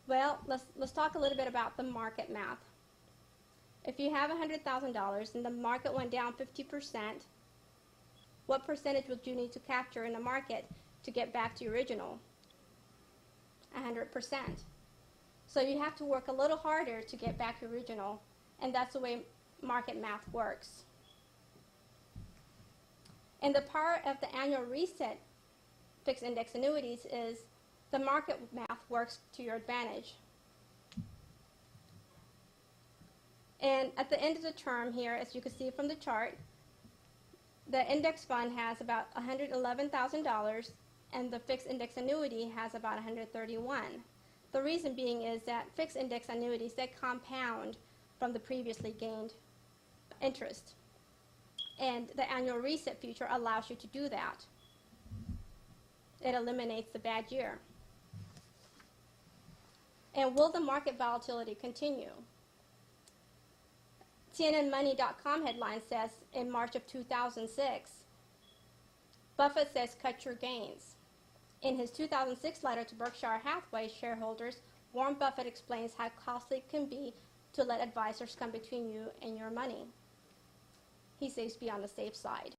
Well, let's talk a little bit about the market math. If you have $100,000 and the market went down 50%, what percentage would you need to capture in the market to get back to your original? 100%. So you have to work a little harder to get back your original, and that's the way market math works. And the power of the annual reset fixed index annuities is the market math works to your advantage. And at the end of the term here, as you can see from the chart, the index fund has about $111,000 and the fixed index annuity has about $131,000. The reason being is that fixed index annuities, they compound from the previously gained interest. And the annual reset feature allows you to do that. It eliminates the bad year. And will the market volatility continue? TNNmoney.com headline says in March of 2006, Buffett says cut your gains. In his 2006 letter to Berkshire Hathaway shareholders, Warren Buffett explains how costly it can be to let advisors come between you and your money. He says be on the safe side.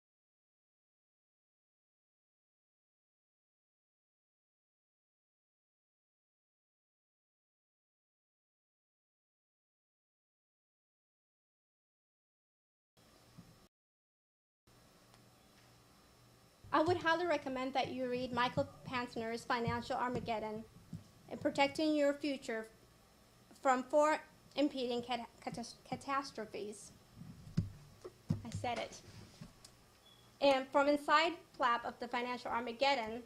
I would highly recommend that you read Michael Pantner's Financial Armageddon and Protecting Your Future from Four Impending Catastrophes. I said it. And from inside flap of the Financial Armageddon,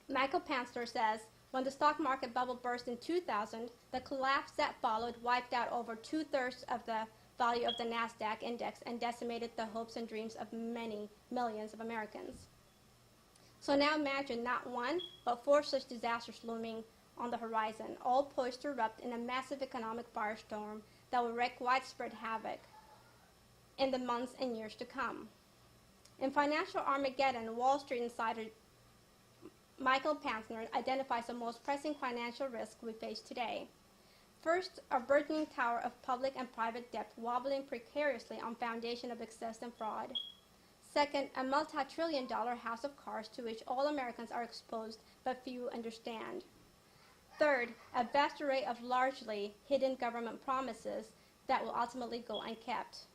Michael Pantner says, when the stock market bubble burst in 2000, the collapse that followed wiped out over 2/3 of the value of the NASDAQ index and decimated the hopes and dreams of many millions of Americans. So now imagine not one, but 4 such disasters looming on the horizon, all poised to erupt in a massive economic firestorm that will wreak widespread havoc in the months and years to come. In Financial Armageddon, Wall Street insider Michael Pantner identifies the most pressing financial risk we face today. First, a burgeoning tower of public and private debt wobbling precariously on foundation of excess and fraud. Second, a multi-trillion-dollar house of cards to which all Americans are exposed but few understand. Third, a vast array of largely hidden government promises that will ultimately go unkept.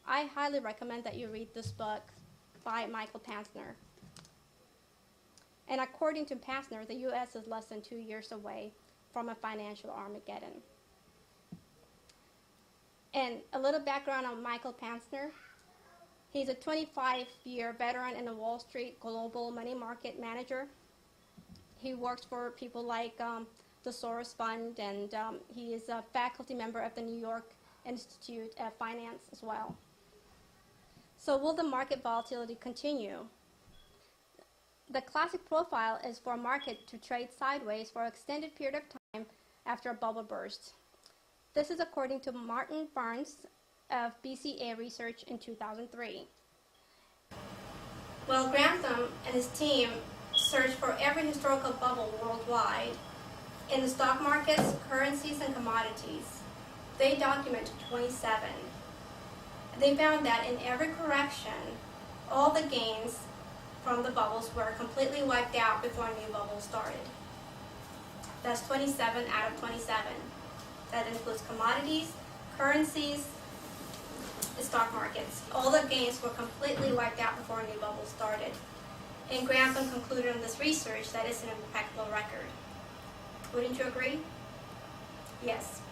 I highly recommend that you read this book by Michael Pantner. And according to Pantner, the U.S. is less than 2 years away from a financial Armageddon. And a little background on Michael Pantner. He's a 25-year veteran in the Wall Street global money market manager. He works for people like the Soros Fund, and he is a faculty member of the New York Institute of Finance as well. So will the market volatility continue? The classic profile is for a market to trade sideways for an extended period of time after a bubble burst. This is according to Martin Barnes of BCA Research in 2003. Well, Grantham and his team searched for every historical bubble worldwide in the stock markets, currencies, and commodities. They documented 27. They found that in every correction, all the gains from the bubbles were completely wiped out before a new bubble started. That's 27 out of 27. That includes commodities, currencies, the stock markets. All the gains were completely wiped out before a new bubble started. And Grantham concluded in this research that it's an impeccable record. Wouldn't you agree? Yes.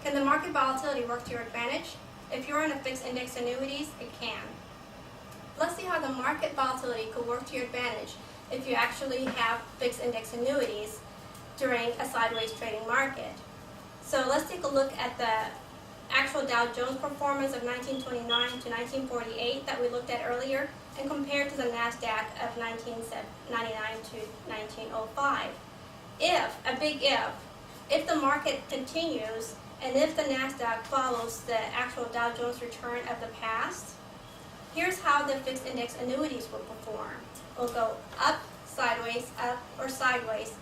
Can the market volatility work to your advantage? If you're in a fixed index annuities, it can. Let's see how the market volatility could work to your advantage if you actually have fixed index annuities during a sideways trading market. So let's take a look at the actual Dow Jones performance of 1929 to 1948 that we looked at earlier. and compared to the NASDAQ of 1999 to 1905. If the market continues and if the NASDAQ follows the actual Dow Jones return of the past, here's how the fixed index annuities will perform. Will go up, or sideways.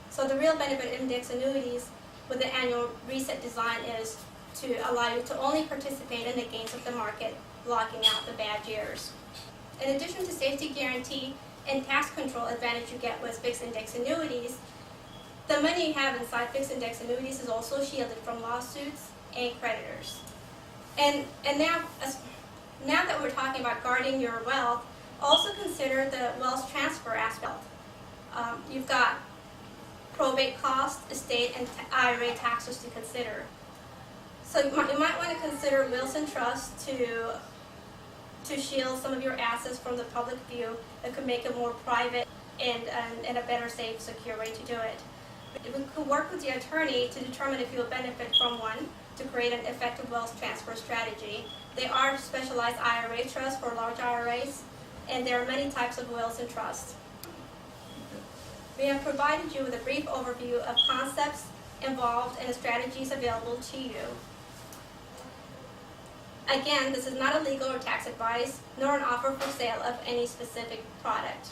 So the real benefit of index annuities with the annual reset design is to allow you to only participate in the gains of the market, blocking out the bad years. In addition to safety guarantee and tax control advantage you get with fixed index annuities, the money you have inside fixed index annuities is also shielded from lawsuits and creditors. And now that we're talking about guarding your wealth, also consider the wealth transfer aspect. You've got probate costs, estate, and IRA taxes to consider. So you might want to consider wills and trusts to shield some of your assets from the public view that could make it more private and a better, safe, secure way to do it. We could work with the attorney to determine if you'll benefit from one to create an effective wealth transfer strategy. There are specialized IRA trusts for large IRAs, and there are many types of wills and trusts. We have provided you with a brief overview of concepts involved and the strategies available to you. Again, this is not a legal or tax advice, nor an offer for sale of any specific product.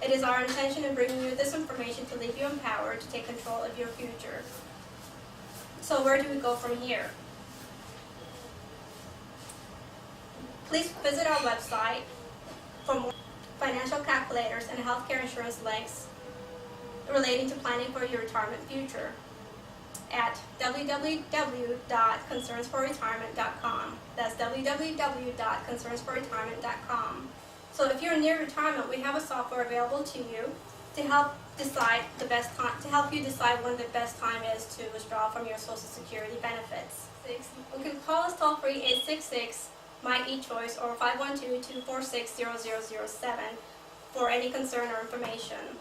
It is our intention in bringing you this information to leave you empowered to take control of your future. So where do we go from here? Please visit our website for more financial calculators and healthcare insurance links relating to planning for your retirement future at www.concernsforretirement.com. That's www.concernsforretirement.com. So if you're near retirement, we have a software available to you to help decide the best time, to help you decide when the best time is to withdraw from your Social Security benefits. You can call us toll free 866-MY-E-CHOICE or 512-246-0007 for any concern or information.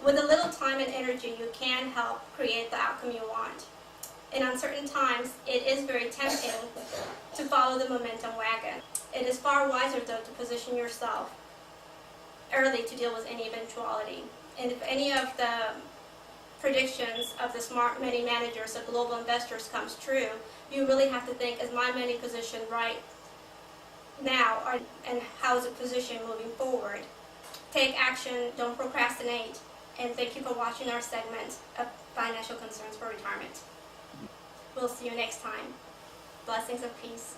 With a little time and energy, you can help create the outcome you want. In uncertain times, it is very tempting to follow the momentum wagon. It is far wiser, though, to position yourself early to deal with any eventuality. And if any of the predictions of the smart money managers of global investors comes true, you really have to think, is my money positioned right now, and how is it positioned moving forward? Take action, don't procrastinate, and thank you for watching our segment of Financial Concerns for Retirement. We'll see you next time. Blessings of peace.